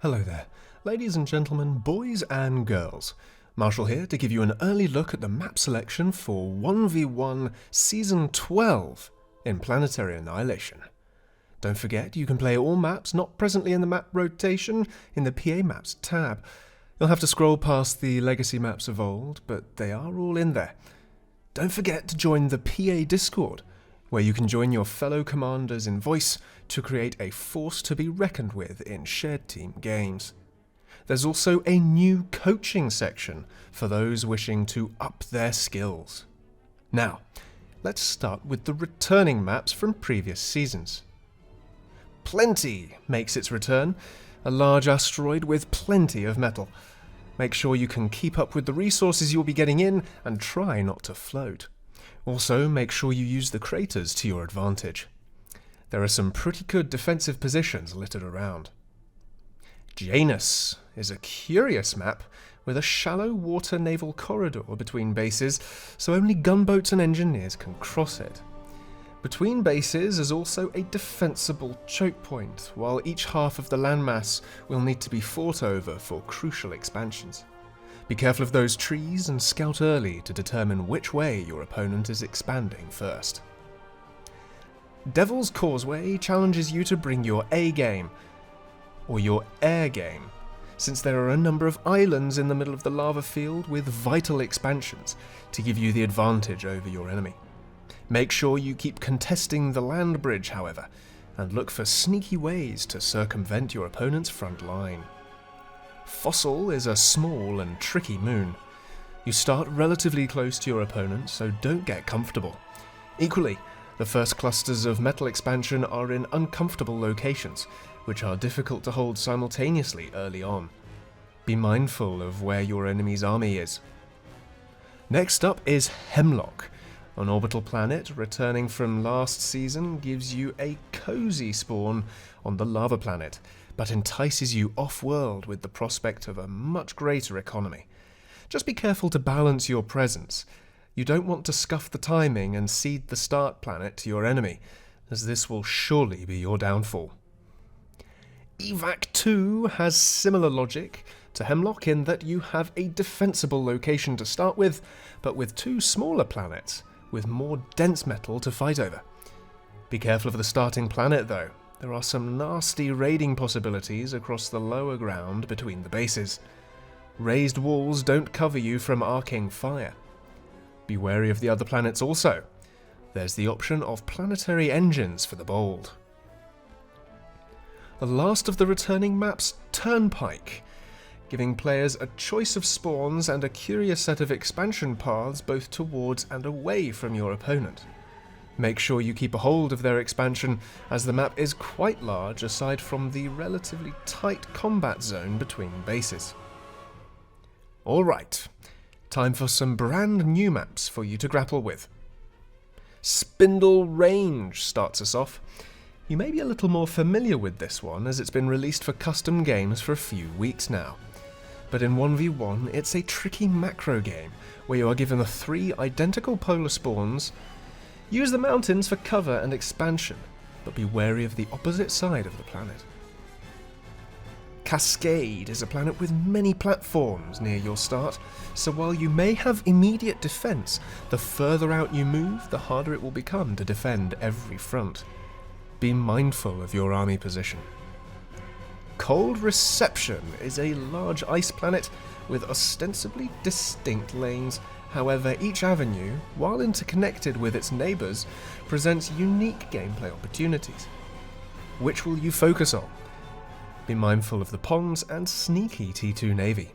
Hello there, ladies and gentlemen, boys and girls. Marshall here to give you an early look at the map selection for 1v1 Season 12 in Planetary Annihilation. Don't forget, you can play all maps not presently in the map rotation in the PA Maps tab. You'll have to scroll past the legacy maps of old, but they are all in there. Don't forget to join the PA Discord, where you can join your fellow commanders in voice to create a force to be reckoned with in shared team games. There's also a new coaching section for those wishing to up their skills. Now, let's start with the returning maps from previous seasons. Plenty makes its return, a large asteroid with plenty of metal. Make sure you can keep up with the resources you'll be getting in and try not to float. Also, make sure you use the craters to your advantage. There are some pretty good defensive positions littered around. Janus is a curious map with a shallow water naval corridor between bases, so only gunboats and engineers can cross it. Between bases is also a defensible choke point, while each half of the landmass will need to be fought over for crucial expansions. Be careful of those trees and scout early to determine which way your opponent is expanding first. Devil's Causeway challenges you to bring your A game, or your air game, since there are a number of islands in the middle of the lava field with vital expansions to give you the advantage over your enemy. Make sure you keep contesting the land bridge, however, and look for sneaky ways to circumvent your opponent's front line. Fossil is a small and tricky moon. You start relatively close to your opponent, so don't get comfortable. Equally, the first clusters of metal expansion are in uncomfortable locations, which are difficult to hold simultaneously early on. Be mindful of where your enemy's army is. Next up is Hemlock. An orbital planet returning from last season gives you a cozy spawn on the lava planet, but entices you off-world with the prospect of a much greater economy. Just be careful to balance your presence. You don't want to scuff the timing and cede the start planet to your enemy, as this will surely be your downfall. Evac 2 has similar logic to Hemlock in that you have a defensible location to start with, but with two smaller planets with more dense metal to fight over. Be careful of the starting planet though. There are some nasty raiding possibilities across the lower ground between the bases. Raised walls don't cover you from arcing fire. Be wary of the other planets also. There's the option of planetary engines for the bold. The last of the returning maps, Turnpike, giving players a choice of spawns and a curious set of expansion paths both towards and away from your opponent. Make sure you keep a hold of their expansion, as the map is quite large aside from the relatively tight combat zone between bases. Alright, time for some brand new maps for you to grapple with. Spindel Range starts us off. You may be a little more familiar with this one, as it's been released for custom games for a few weeks now. But in 1v1, it's a tricky macro game, where you are given the 3 identical polar spawns. Use the mountains for cover and expansion, but be wary of the opposite side of the planet. Cascade is a planet with many platforms near your start, so while you may have immediate defense, the further out you move, the harder it will become to defend every front. Be mindful of your army position. Cold Reception is a large ice planet with ostensibly distinct lanes. However, each avenue, while interconnected with its neighbours, presents unique gameplay opportunities. Which will you focus on? Be mindful of the ponds and sneaky T2 Navy.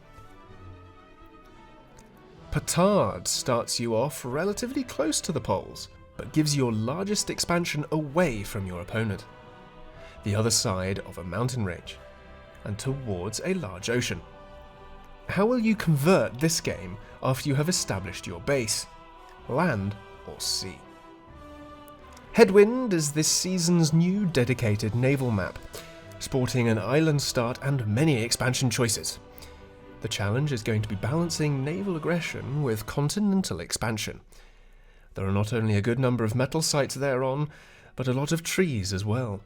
Petard starts you off relatively close to the poles, but gives your largest expansion away from your opponent, the other side of a mountain range, and towards a large ocean. How will you convert this game after you have established your base? Land or sea? Headwind is this season's new dedicated naval map, sporting an island start and many expansion choices. The challenge is going to be balancing naval aggression with continental expansion. There are not only a good number of metal sites thereon, but a lot of trees as well.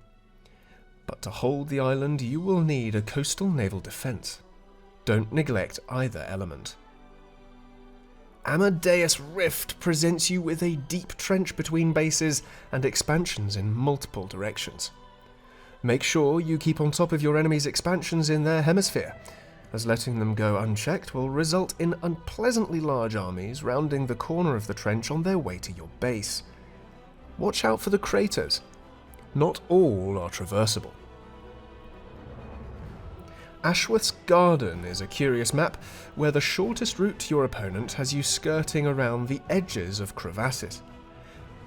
but to hold the island you will need a coastal naval defense. Don't neglect either element. Amadeus Rift presents you with a deep trench between bases and expansions in multiple directions. Make sure you keep on top of your enemy's expansions in their hemisphere, as letting them go unchecked will result in unpleasantly large armies rounding the corner of the trench on their way to your base. Watch out for the craters. Not all are traversable. Ashworth's Garden is a curious map where the shortest route to your opponent has you skirting around the edges of crevasses.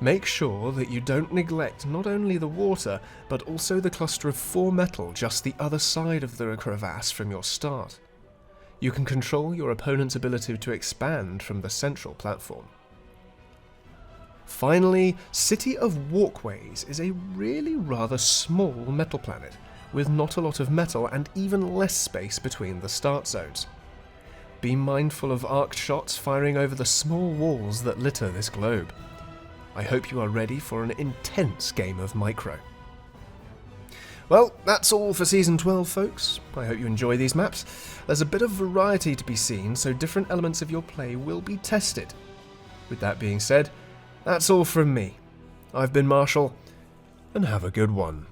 Make sure that you don't neglect not only the water, but also the cluster of 4 metal just the other side of the crevasse from your start. You can control your opponent's ability to expand from the central platform. Finally, City of Walkways is a really rather small metal planet, with not a lot of metal and even less space between the start zones. Be mindful of arced shots firing over the small walls that litter this globe. I hope you are ready for an intense game of Micro. Well, that's all for Season 12, folks. I hope you enjoy these maps. There's a bit of variety to be seen, so different elements of your play will be tested. With that being said, that's all from me. I've been Marshall, and have a good one.